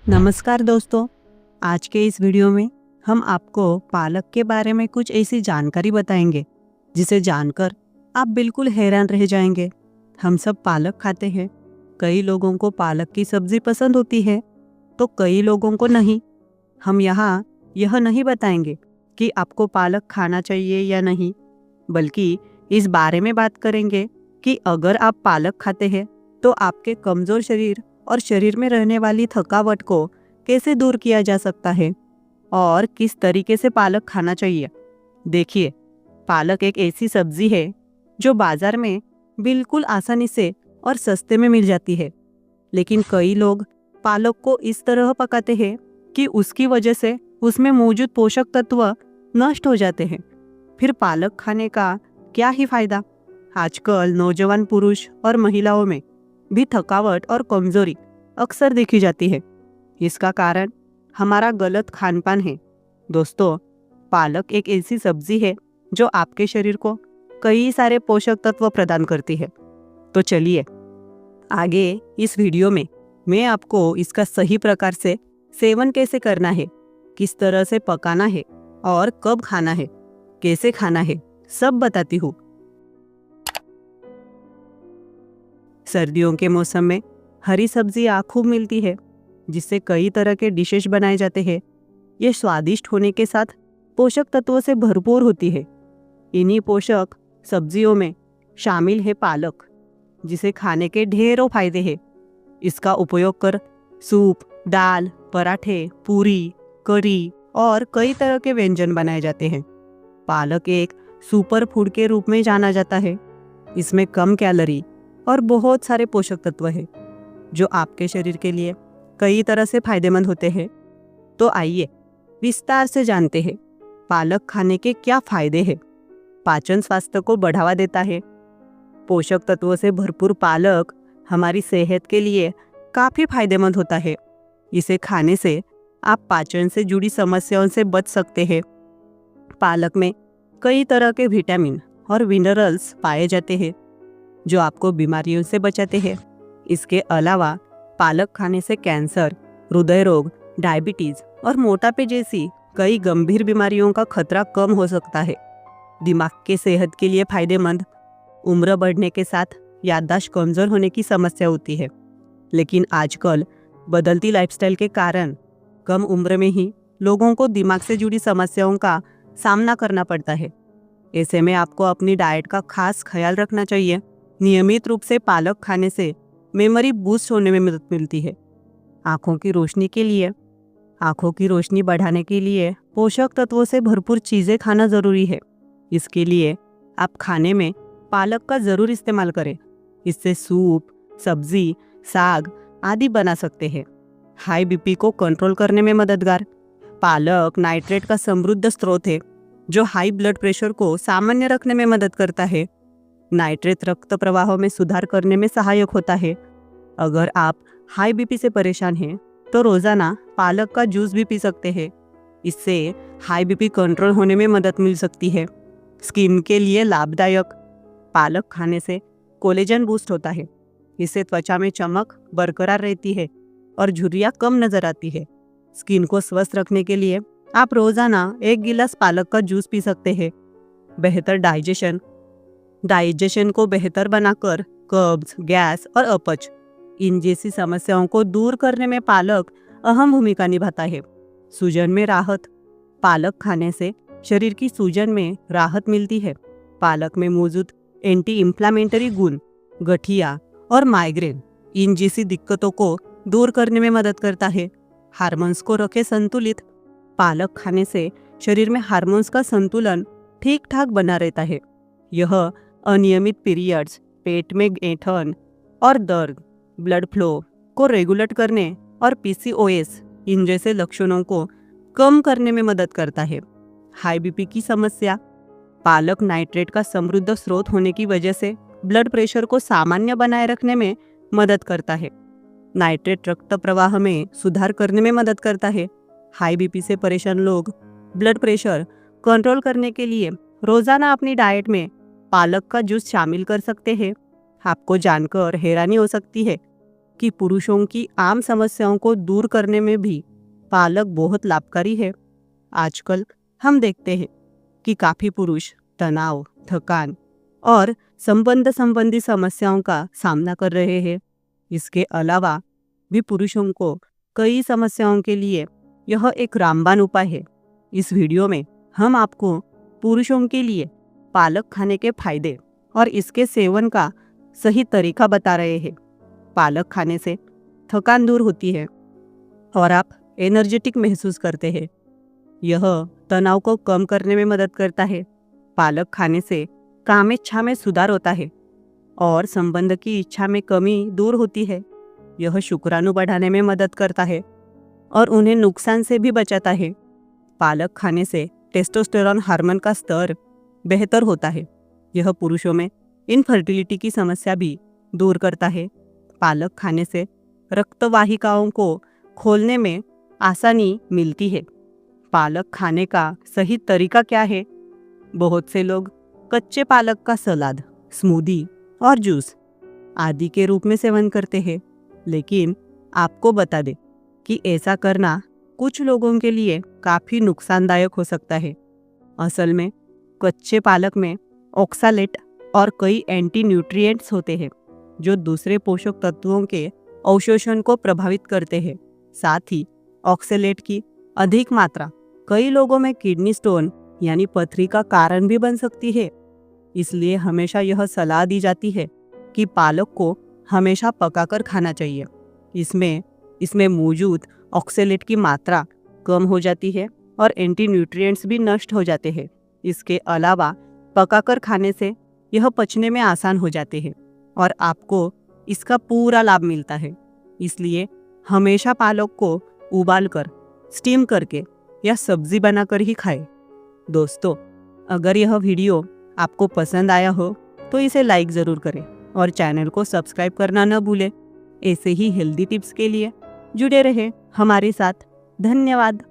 नमस्कार दोस्तों, आज के इस वीडियो में हम आपको पालक के बारे में कुछ ऐसी जानकारी बताएंगे जिसे जानकर आप बिल्कुल हैरान रह जाएंगे। हम सब पालक खाते हैं। कई लोगों को पालक की सब्जी पसंद होती है तो कई लोगों को नहीं। हम यहाँ यह नहीं बताएंगे कि आपको पालक खाना चाहिए या नहीं, बल्कि इस बारे में बात करेंगे कि अगर आप पालक खाते हैं तो आपके कमज़ोर शरीर और शरीर में रहने वाली थकावट को कैसे दूर किया जा सकता है और किस तरीके से पालक खाना चाहिए। देखिए, पालक एक ऐसी सब्जी है जो बाजार में बिल्कुल आसानी से और सस्ते में मिल जाती है, लेकिन कई लोग पालक को इस तरह पकाते हैं कि उसकी वजह से उसमें मौजूद पोषक तत्व नष्ट हो जाते हैं। फिर पालक खाने का क्या ही फायदा। आजकल नौजवान पुरुष और महिलाओं में भी थकावट और कमजोरी अक्सर देखी जाती है। इसका कारण हमारा गलत खानपान है। दोस्तों, पालक एक ऐसी सब्जी है जो आपके शरीर को कई सारे पोषक तत्व प्रदान करती है। तो चलिए आगे इस वीडियो में मैं आपको इसका सही प्रकार से सेवन कैसे करना है, किस तरह से पकाना है और कब खाना है, कैसे खाना है, सब बताती हूँ। सर्दियों के मौसम में हरी सब्जियाँ खूब मिलती है, जिससे कई तरह के डिशेस बनाए जाते हैं। ये स्वादिष्ट होने के साथ पोषक तत्वों से भरपूर होती है। इन्हीं पोषक सब्जियों में शामिल है पालक, जिसे खाने के ढेरों फायदे हैं। इसका उपयोग कर सूप, दाल, पराठे, पूरी, करी और कई तरह के व्यंजन बनाए जाते हैं। पालक एक सुपर फूड के रूप में जाना जाता है। इसमें कम कैलोरी और बहुत सारे पोषक तत्व हैं जो आपके शरीर के लिए कई तरह से फायदेमंद होते हैं। तो आइए विस्तार से जानते हैं पालक खाने के क्या फायदे हैं। पाचन स्वास्थ्य को बढ़ावा देता है। पोषक तत्वों से भरपूर पालक हमारी सेहत के लिए काफ़ी फायदेमंद होता है। इसे खाने से आप पाचन से जुड़ी समस्याओं से बच सकते हैं। पालक में कई तरह के विटामिन और मिनरल्स पाए जाते हैं जो आपको बीमारियों से बचाते हैं। इसके अलावा पालक खाने से कैंसर, हृदय रोग, डायबिटीज और मोटापे जैसी कई गंभीर बीमारियों का खतरा कम हो सकता है। दिमाग के सेहत के लिए फायदेमंद। उम्र बढ़ने के साथ याददाश्त कमजोर होने की समस्या होती है, लेकिन आजकल बदलती लाइफस्टाइल के कारण कम उम्र में ही लोगों को दिमाग से जुड़ी समस्याओं का सामना करना पड़ता है। ऐसे में आपको अपनी डाइट का खास ख्याल रखना चाहिए। नियमित रूप से पालक खाने से मेमोरी बूस्ट होने में मदद मिलती है। आँखों की रोशनी बढ़ाने के लिए पोषक तत्वों से भरपूर चीज़ें खाना ज़रूरी है। इसके लिए आप खाने में पालक का ज़रूर इस्तेमाल करें। इससे सूप, सब्जी, साग आदि बना सकते हैं। हाई बीपी को कंट्रोल करने में मददगार। पालक नाइट्रेट का समृद्ध स्रोत है जो हाई ब्लड प्रेशर को सामान्य रखने में मदद करता है। नाइट्रेट रक्त प्रवाह में सुधार करने में सहायक होता है। अगर आप हाई बीपी से परेशान हैं तो रोज़ाना पालक का जूस भी पी सकते हैं। इससे हाई बीपी कंट्रोल होने में मदद मिल सकती है। स्किन के लिए लाभदायक। पालक खाने से कोलेजन बूस्ट होता है। इससे त्वचा में चमक बरकरार रहती है और झुर्रियाँ कम नजर आती है। स्किन को स्वस्थ रखने के लिए आप रोज़ाना 1 गिलास पालक का जूस पी सकते हैं। बेहतर डाइजेशन को बेहतर बनाकर कब्ज, गैस और अपच इन जैसी समस्याओं को दूर करने में पालक अहम भूमिका निभाता है। सूजन में राहत। पालक खाने से शरीर की सूजन में राहत मिलती है। पालक में मौजूद एंटी इंफ्लामेटरी गुण गठिया और माइग्रेन इन जैसी दिक्कतों को दूर करने में मदद करता है। हार्मोन्स को रखे संतुलित। पालक खाने से शरीर में हार्मोन्स का संतुलन ठीक ठाक बना रहता है। यह अनियमित पीरियड्स, पेट में ऐंठन और दर्द, ब्लड फ्लो को रेगुलेट करने और पीसीओएस इन जैसे लक्षणों को कम करने में मदद करता है। हाई बीपी की समस्या। पालक नाइट्रेट का समृद्ध स्रोत होने की वजह से ब्लड प्रेशर को सामान्य बनाए रखने में मदद करता है। नाइट्रेट रक्त प्रवाह में सुधार करने में मदद करता है। हाई बीपी से परेशान लोग ब्लड प्रेशर कंट्रोल करने के लिए रोज़ाना अपनी डाइट में पालक का जूस शामिल कर सकते हैं। आपको जानकर हैरानी हो सकती है कि पुरुषों की आम समस्याओं को दूर करने में भी पालक बहुत लाभकारी है। आजकल हम देखते हैं कि काफ़ी पुरुष तनाव, थकान और संबंध संबंधी समस्याओं का सामना कर रहे हैं। इसके अलावा भी पुरुषों को कई समस्याओं के लिए यह एक रामबाण उपाय है। इस वीडियो में हम आपको पुरुषों के लिए पालक खाने के फायदे और इसके सेवन का सही तरीका बता रहे हैं। पालक खाने से थकान दूर होती है और आप एनर्जेटिक महसूस करते हैं। यह तनाव को कम करने में मदद करता है। पालक खाने से काम इच्छा में सुधार होता है और संबंध की इच्छा में कमी दूर होती है। यह शुक्राणु बढ़ाने में मदद करता है और उन्हें नुकसान से भी बचाता है। पालक खाने से टेस्टोस्टेरोन हार्मोन का स्तर बेहतर होता है। यह पुरुषों में इनफर्टिलिटी की समस्या भी दूर करता है। पालक खाने से रक्तवाहिकाओं को खोलने में आसानी मिलती है। पालक खाने का सही तरीका क्या है? बहुत से लोग कच्चे पालक का सलाद, स्मूदी और जूस आदि के रूप में सेवन करते हैं, लेकिन आपको बता दें कि ऐसा करना कुछ लोगों के लिए काफ़ी नुकसानदायक हो सकता है। असल में कच्चे पालक में ऑक्सालेट और कई एंटी न्यूट्रिएंट्स होते हैं जो दूसरे पोषक तत्वों के अवशोषण को प्रभावित करते हैं। साथ ही ऑक्सलेट की अधिक मात्रा कई लोगों में किडनी स्टोन यानी पथरी का कारण भी बन सकती है। इसलिए हमेशा यह सलाह दी जाती है कि पालक को हमेशा पकाकर खाना चाहिए। इसमें मौजूद ऑक्सलेट की मात्रा कम हो जाती है और एंटी न्यूट्रिएंट्स भी नष्ट हो जाते हैं। इसके अलावा पकाकर खाने से यह पचने में आसान हो जाते हैं और आपको इसका पूरा लाभ मिलता है। इसलिए हमेशा पालक को उबालकर, स्टीम करके या सब्जी बनाकर ही खाएं। दोस्तों, अगर यह वीडियो आपको पसंद आया हो तो इसे लाइक ज़रूर करें और चैनल को सब्सक्राइब करना न भूलें। ऐसे ही हेल्दी टिप्स के लिए जुड़े रहें हमारे साथ। धन्यवाद।